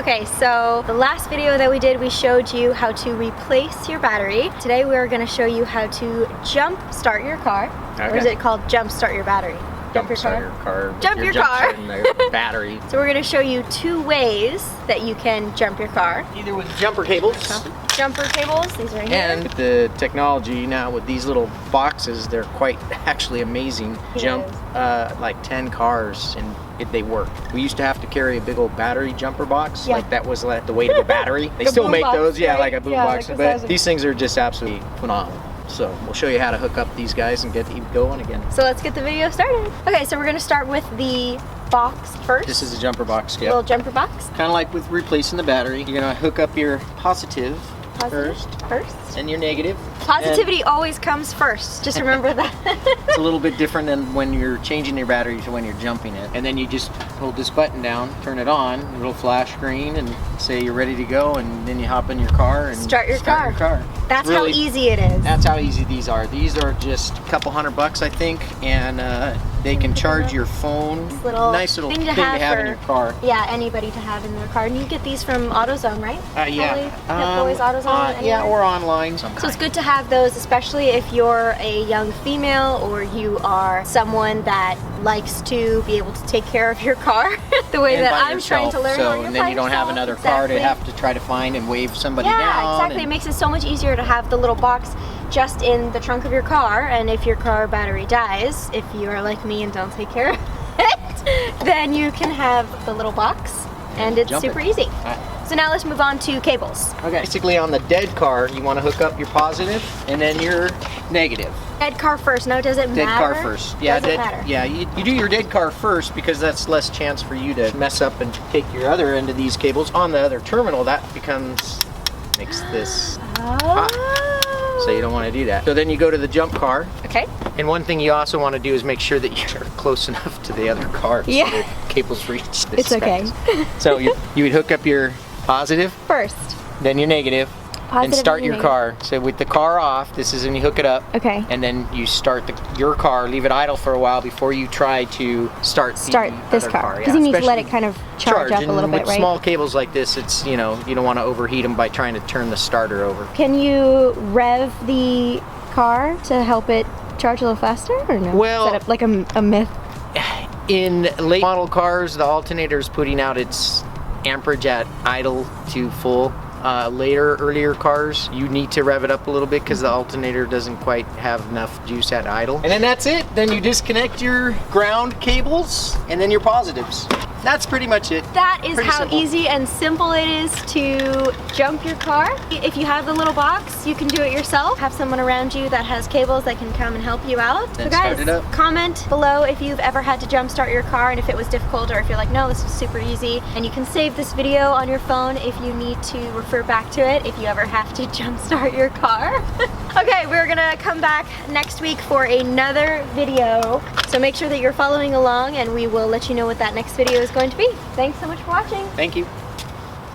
Okay, so the last video that we did, we showed you how to replace your battery. Today we are going to show you how to jump start your car. Okay. Or is it called jump start your battery? Jump your car. Jump your car. Battery. So we're going to show you 2 ways that you can jump your car. Either with jumper cables. Jumper cables, these are here. And the technology now with these little boxes, they're quite actually amazing. Jump like 10 cars and they work. We used to have to carry a big old battery jumper box. Yeah. Like that was like the weight of the battery. They still make those, right? Yeah, like a boom box. Like but these things are just absolutely phenomenal. So we'll show you how to hook up these guys and get going again. So let's get the video started. Okay, so we're gonna start with the box first. This is a jumper box, yeah. Little jumper box. Kind of like with replacing the battery. You're gonna hook up your positive first. And your negative. Positivity always comes first. Just remember that. It's a little bit different than when you're changing your battery to when you're jumping it. And then you just hold this button down, turn it on, it'll flash green and say you're ready to go, and then you hop in your car and start your car. That's really, how easy it is. That's how easy these are. These are just a couple $100, I think, and they can charge your phone. Nice little thing to have in your car. Yeah, anybody to have in their car. And you get these from AutoZone, right? Yeah. Pep Boys, AutoZone. Yeah, or online. So it's good to have those, especially if you're a young female or you are someone that likes to be able to take care of your car the way that I'm trying to learn. So, and then you don't have another car to have to try to find and wave somebody down. Yeah, exactly. It makes it so much easier to have the little box just in the trunk of your car, and if your car battery dies, if you are like me and don't take care of it, then you can have the little box, and it's super easy. So now let's move on to cables. Okay. Basically on the dead car, you want to hook up your positive and then your negative. Dead car first. No, does it matter? Dead car first. Yeah, does it matter? Yeah, you do your dead car first because that's less chance for you to mess up and take your other end of these cables on the other terminal. That makes this hot. So you don't want to do that. So then you go to the jump car. Okay. And one thing you also want to do is make sure that you're close enough to the other car so the cables reach this. It's okay. So you would hook up your positive first, then your negative, and start your car. So with the car off, this is when you hook it up. Okay. And then you start your car, leave it idle for a while before you try to start this car. Because you need to let it kind of charge up a little bit, right? With small cables like this, it's, you know, you don't want to overheat them by trying to turn the starter over. Can you rev the car to help it charge a little faster, or no? Well, is that like a myth? In late model cars, the alternator is putting out its amperage at idle to full. Earlier cars, you need to rev it up a little bit because the alternator doesn't quite have enough juice at idle. And then that's it. Then you disconnect your ground cables and then your positives. That's pretty much it. That is how easy and simple it is to jump your car. If you have the little box, you can do it yourself. Have someone around you that has cables that can come and help you out. Then so guys, start it up. Comment below if you've ever had to jump start your car and if it was difficult, or if you're like, no, this is super easy. And you can save this video on your phone if you need to refer back to it if you ever have to jump start your car. Okay, we're gonna come back next week for another video. So make sure that you're following along and we will let you know what that next video is going to be. Thanks so much for watching. Thank you.